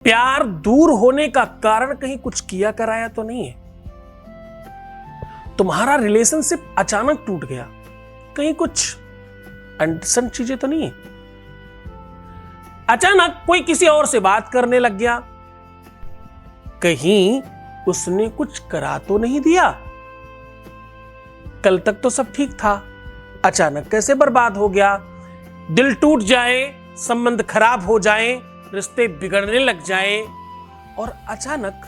प्यार दूर होने का कारण कहीं कुछ किया कराया तो नहीं है। तुम्हारा रिलेशनशिप अचानक टूट गया, कहीं कुछ अनसंट चीजें तो नहीं है। अचानक कोई किसी और से बात करने लग गया, कहीं उसने कुछ करा तो नहीं दिया। कल तक तो सब ठीक था, अचानक कैसे बर्बाद हो गया। दिल टूट जाए, संबंध खराब हो जाए, रिश्ते बिगड़ने लग जाए और अचानक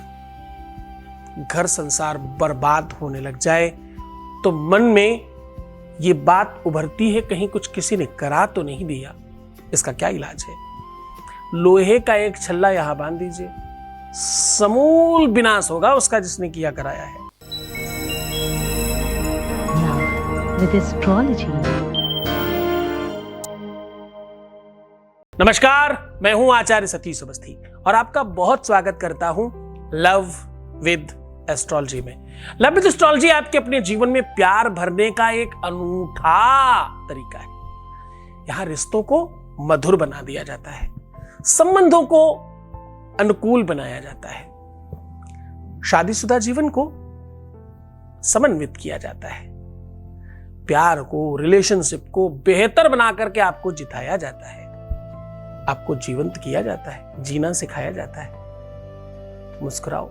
घर संसार बर्बाद होने लग जाए, तो मन में यह बात उभरती है कहीं कुछ किसी ने करा तो नहीं दिया। इसका क्या इलाज है? लोहे का एक छल्ला यहां बांध दीजिए, समूल विनाश होगा उसका जिसने किया कराया है। With astrology. नमस्कार, मैं हूं आचार्य सतीश अवस्थी और आपका बहुत स्वागत करता हूं लव विद एस्ट्रोलॉजी में। लव विद एस्ट्रोलॉजी आपके अपने जीवन में प्यार भरने का एक अनूठा तरीका है। यहां रिश्तों को मधुर बना दिया जाता है, संबंधों को अनुकूल बनाया जाता है, शादीशुदा जीवन को समन्वित किया जाता है, प्यार को, रिलेशनशिप को बेहतर बना करके आपको जिताया जाता है, आपको जीवंत किया जाता है, जीना सिखाया जाता है। मुस्कुराओ।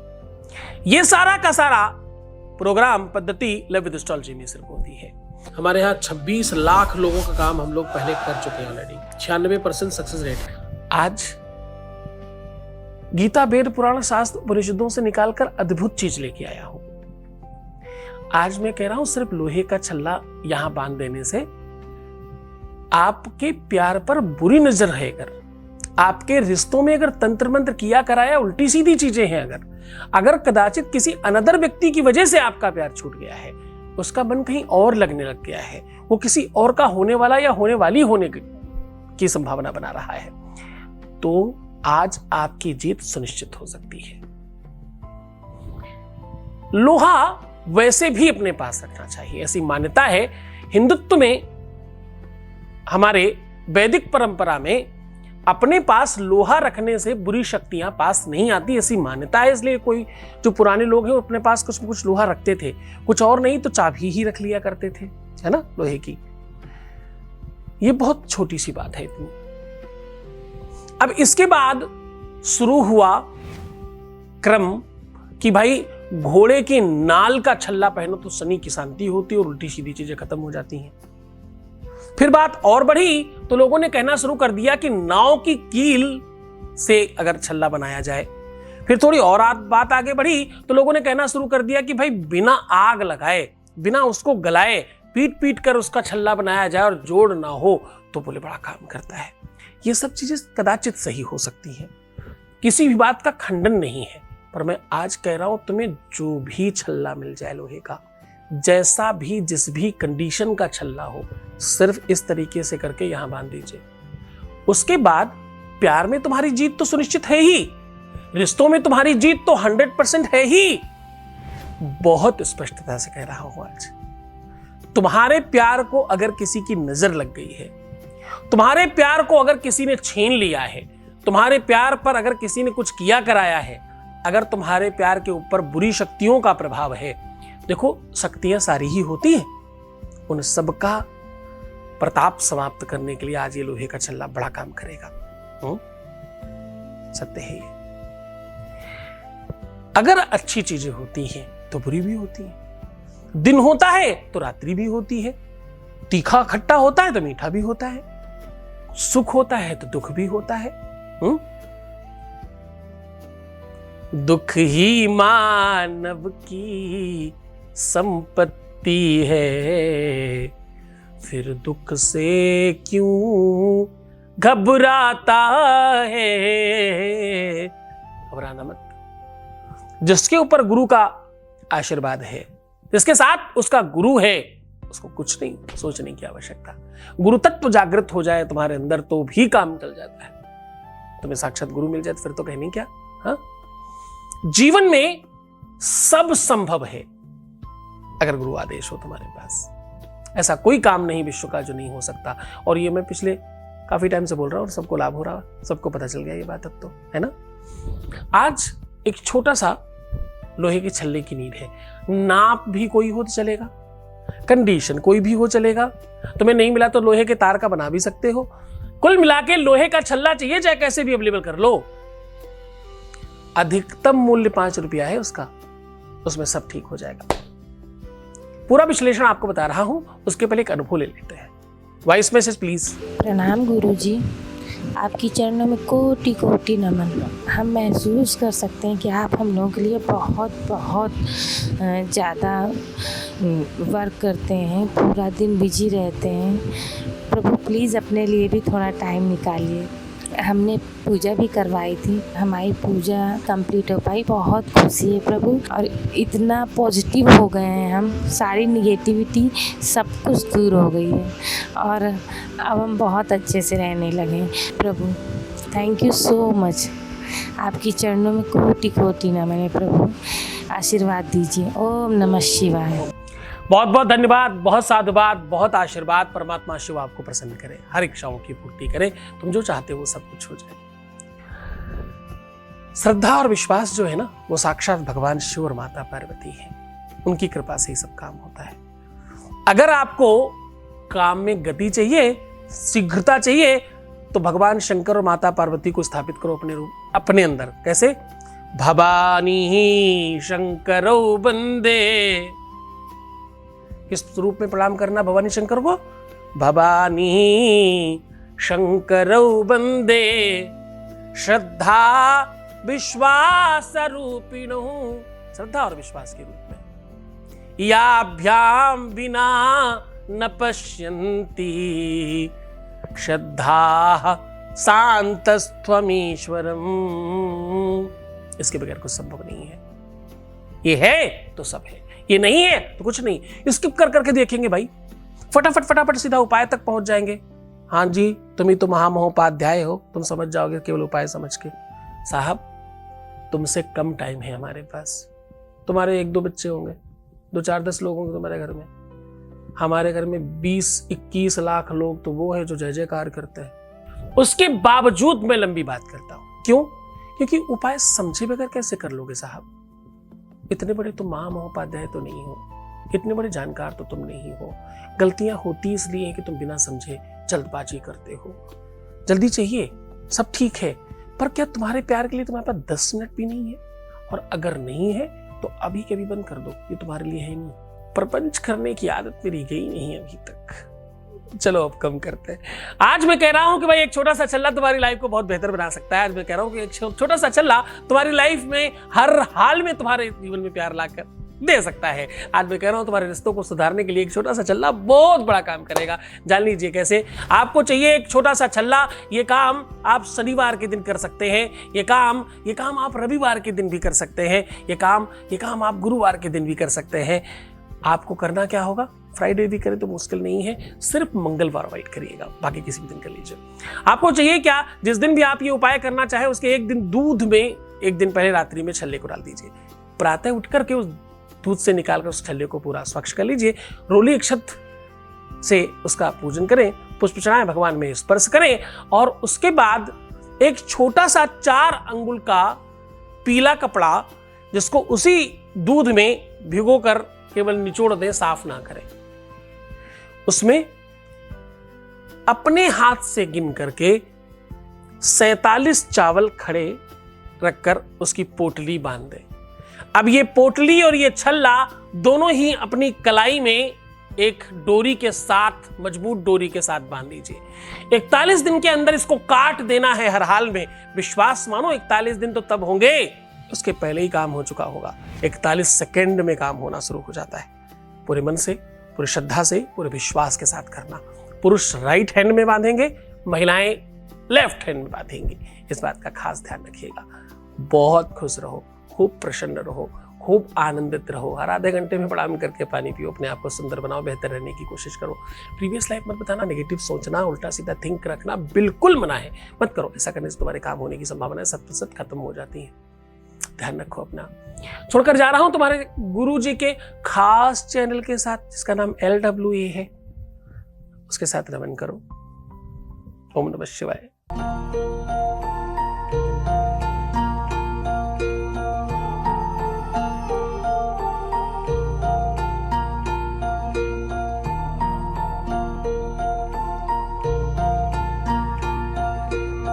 यह सारा का सारा प्रोग्राम पद्धति लव विद एस्ट्रोलॉजी में सिर्फ होती है। हमारे यहाँ 26 लाख लोगों का काम हम लोग पहले कर चुके हैं ऑलरेडी, 96% सक्सेस रेट है। आज गीता, वेद, पुराण, शास्त्र, उपनिषदों से निकालकर अद्भुत चीज लेके आया हूं। आज मैं कह रहा हूं सिर्फ लोहे का छल्ला यहां बांध देने से आपके प्यार पर बुरी नजर है, अगर आपके रिश्तों में अगर तंत्र मंत्र किया कराया, उल्टी सीधी चीजें हैं, अगर कदाचित किसी अनदर व्यक्ति की वजह से आपका प्यार छूट गया है, उसका मन कहीं और लगने लग गया है, वो किसी और का होने वाला या होने वाली होने की संभावना बना रहा है, तो आज आपकी जीत सुनिश्चित हो सकती है। लोहा वैसे भी अपने पास रखना चाहिए, ऐसी मान्यता है हिंदुत्व में। हमारे वैदिक परंपरा में अपने पास लोहा रखने से बुरी शक्तियां पास नहीं आती, ऐसी मान्यता है। इसलिए कोई जो पुराने लोग हैं वो अपने पास कुछ न कुछ लोहा रखते थे, कुछ और नहीं तो चाबी ही रख लिया करते थे, है ना, लोहे की। ये बहुत छोटी सी बात है इतनी। अब इसके बाद शुरू हुआ क्रम कि भाई घोड़े की नाल का छल्ला पहनो तो शनि की शांति होती है और उल्टी सीधी चीजें खत्म हो जाती हैं। फिर बात और बढ़ी तो लोगों ने कहना शुरू कर दिया कि नाव की कील से अगर छल्ला बनाया जाए। फिर थोड़ी और बात आगे बढ़ी तो लोगों ने कहना शुरू कर दिया कि भाई बिना आग लगाए, बिना उसको गलाए, पीट पीट कर उसका छल्ला बनाया जाए और जोड़ ना हो तो बोले बड़ा काम करता है। ये सब चीजें कदाचित सही हो सकती हैं, किसी भी बात का खंडन नहीं है, पर मैं आज कह रहा हूं तुम्हें जो भी छल्ला मिल जाए लोहे का, जैसा भी जिस भी कंडीशन का छल्ला हो, सिर्फ इस तरीके से करके यहां बांध दीजिए। उसके बाद प्यार में तुम्हारी जीत तो सुनिश्चित है ही, रिश्तों में तुम्हारी जीत तो 100% है ही। बहुत स्पष्टता से कह रहा हूं आज, तुम्हारे प्यार को अगर किसी की नजर लग गई है, तुम्हारे प्यार को अगर किसी ने छीन लिया है, तुम्हारे प्यार पर अगर किसी ने कुछ किया कराया है, अगर तुम्हारे प्यार के ऊपर बुरी शक्तियों का प्रभाव है, देखो शक्तियां सारी ही होती हैं, उन सब का प्रताप समाप्त करने के लिए आज ये लोहे का छल्ला बड़ा काम करेगा। सत्य है ये। अगर अच्छी चीजें होती हैं तो बुरी भी होती हैं, दिन होता है तो रात्रि भी होती है, तीखा खट्टा होता है तो मीठा भी होता है, सुख होता है तो दुख भी होता है। दुख ही मानव की संपत्ति है, फिर दुख से क्यों घबराता है। घबराना मत। जिसके ऊपर गुरु का आशीर्वाद है, जिसके साथ उसका गुरु है, उसको कुछ नहीं सोचने की आवश्यकता। गुरु तत्व जागृत हो जाए तुम्हारे अंदर तो भी काम चल जाता है। तुम्हें साक्षात गुरु मिल जाए तो फिर तो कहने क्या। हाँ, जीवन में सब संभव है अगर गुरु आदेश हो तुम्हारे पास। ऐसा कोई काम नहीं विश्व का जो नहीं हो सकता। और ये मैं पिछले काफी टाइम से बोल रहा हूं और सबको लाभ हो रहा, सबको पता चल गया ये बात अब तो, है ना। आज एक छोटा सा लोहे के छल्ले की नीड है, नाप भी कोई हो तो चलेगा, कंडीशन कोई भी हो चलेगा, तुम्हें नहीं मिला तो लोहे के तार का बना भी सकते हो, कुल मिला के लोहे का छल्ला चाहिए, चाहे कैसे भी अवेलेबल कर लो। अधिकतम मूल्य 5 रुपया है उसका, उसमें सब ठीक हो जाएगा। पूरा विश्लेषण आपको बता रहा हूं, उसके पहले एक अनुभव ले लेते हैं। Voice message please. प्रणाम गुरुजी, आपकी चरणों में कोटि कोटि नमन। हम महसूस कर सकते हैं कि आप हम लोगों के लिए बहुत बहुत ज़्यादा वर्क करते हैं, पूरा दिन बिजी रहते हैं। प्रभु प्लीज़ अपने लिए भी थोड़ा टाइम निकालिए। हमने पूजा भी करवाई थी, हमारी पूजा कंप्लीट हो पाई, बहुत खुशी है प्रभु। और इतना पॉजिटिव हो गए हैं हम, सारी निगेटिविटी सब कुछ दूर हो गई है और अब हम बहुत अच्छे से रहने लगे हैं प्रभु। Thank you so much. आपकी चरणों में कोटि कोटि नमन है प्रभु, आशीर्वाद दीजिए। ओम नमः शिवाय। बहुत बहुत धन्यवाद, बहुत साधुवाद, बहुत आशीर्वाद। परमात्मा शिव आपको प्रसन्न करे, हर इच्छाओं की पूर्ति करे, तुम जो चाहते हो वो सब कुछ हो जाए। श्रद्धा और विश्वास जो है ना, वो साक्षात भगवान शिव और माता पार्वती है, उनकी कृपा से ही सब काम होता है। अगर आपको काम में गति चाहिए, शीघ्रता चाहिए, तो भगवान शंकर और माता पार्वती को स्थापित करो अपने रूप, अपने अंदर। कैसे? भवानी शंकरो वंदे। किस रूप में प्रणाम करना भवानी शंकर को? भवानी शंकरो वंदे श्रद्धा विश्वास रूपिणो। श्रद्धा और विश्वास के रूप में। याभ्याम विना न पश्यन्ति श्रद्धा शांतस्त्वमीश्वरम। इसके बगैर कुछ संभव नहीं है। ये है तो सब है, ये नहीं है तो कुछ नहीं। स्किप कर करके देखेंगे भाई, फटाफट सीधा उपाय तक पहुंच जाएंगे। हाँ जी, तुम ही तो महामहोपाध्याय हो, तुम समझ जाओगे केवल उपाय समझ के। साहब, तुमसे कम टाइम है हमारे पास। तुम्हारे 1-2 बच्चे होंगे, 2-4-10 लोग होंगे तुम्हारे घर में। हमारे घर में 20-21 लाख लोग तो वो है जो जय जयकार करते हैं। उसके बावजूद मैं लंबी बात करता हूं। क्यों? क्योंकि उपाय समझे बगैर कैसे कर लोगे साहब? इतने बड़े तुम महामहोपाध्याय तो नहीं हो, इतने बड़े जानकार तो तुम नहीं हो। गलतियां होती इसलिए है कि तुम बिना समझे जल्दबाजी करते हो। जल्दी चाहिए, सब ठीक है, पर क्या तुम्हारे प्यार के लिए तुम्हारे पास 10 मिनट भी नहीं है? और अगर नहीं है तो अभी के अभी बंद कर दो, ये तुम्हारे लिए है नहीं। प्रपंच करने की आदत मेरी गई नहीं अभी तक। चलो अब कम करते हैं। आज मैं कह रहा हूं कि भाई एक छोटा सा छल्ला तुम्हारी लाइफ को बहुत बेहतर बना सकता है। आज मैं कह रहा हूं कि एक छोटा सा छल्ला तुम्हारी लाइफ में हर हाल में तुम्हारे जीवन में प्यार लाकर दे सकता है। आज मैं कह रहा हूं तुम्हारे रिश्तों को सुधारने के लिए एक छोटा सा छल्ला बहुत बड़ा काम करेगा। जान लीजिए कैसे। आपको चाहिए एक छोटा सा छल्ला। ये काम आप शनिवार के दिन कर सकते हैं, ये काम आप रविवार के दिन भी कर सकते हैं, ये काम आप गुरुवार के दिन भी कर सकते हैं। आपको करना क्या होगा? फ्राइडे भी करें तो मुश्किल नहीं है, सिर्फ मंगलवार अवॉइड करिएगा, बाकी किसी भी दिन कर लीजिए। आपको चाहिए क्या? जिस दिन भी आप ये उपाय करना चाहे उसके एक दिन दूध में, एक दिन पहले रात्रि में छल्ले को डाल दीजिए। प्रातः उठ करके उस दूध से निकालकर उस छल्ले को पूरा स्वच्छ कर लीजिए। रोली अक्षत से उसका पूजन करें, पुष्प चढ़ाएं, भगवान में स्पर्श करें और उसके बाद एक छोटा सा 4 अंगुल का पीला कपड़ा जिसको उसी दूध में भिगोकर केवल निचोड़ दें, साफ ना करें। उसमें अपने हाथ से गिन करके 47 चावल खड़े रखकर उसकी पोटली बांध दें। अब ये पोटली और ये छल्ला दोनों ही अपनी कलाई में एक डोरी के साथ, मजबूत डोरी के साथ बांध दीजिए। 41 दिन के अंदर इसको काट देना है हर हाल में। विश्वास मानो 41 दिन तो तब होंगे, उसके पहले ही काम हो चुका होगा। 41 सेकंड में काम होना शुरू हो जाता है। पूरे मन से, पूरी श्रद्धा से, पूरे विश्वास के साथ करना। पुरुष राइट हैंड में बांधेंगे, महिलाएं लेफ्ट हैंड में बांधेंगी। इस बात का खास ध्यान रखिएगा। बहुत खुश रहो, खूब प्रसन्न रहो, खूब आनंदित रहो। हर आधे घंटे में प्रणाम करके पानी पियो, अपने आप को सुंदर बनाओ, बेहतर रहने की कोशिश करो। प्रीवियस लाइफ मत बताना, नेगेटिव सोचना, उल्टा सीधा थिंक रखना बिल्कुल मना है, मत करो। ऐसा करने से तुम्हारे काम होने की संभावना 100% खत्म हो जाती है। ध्यान रखो अपना। छोड़कर जा रहा हूं तुम्हारे गुरु जी के खास चैनल के साथ जिसका नाम LWA है, उसके साथ रमन करो। ओम नमः शिवाय।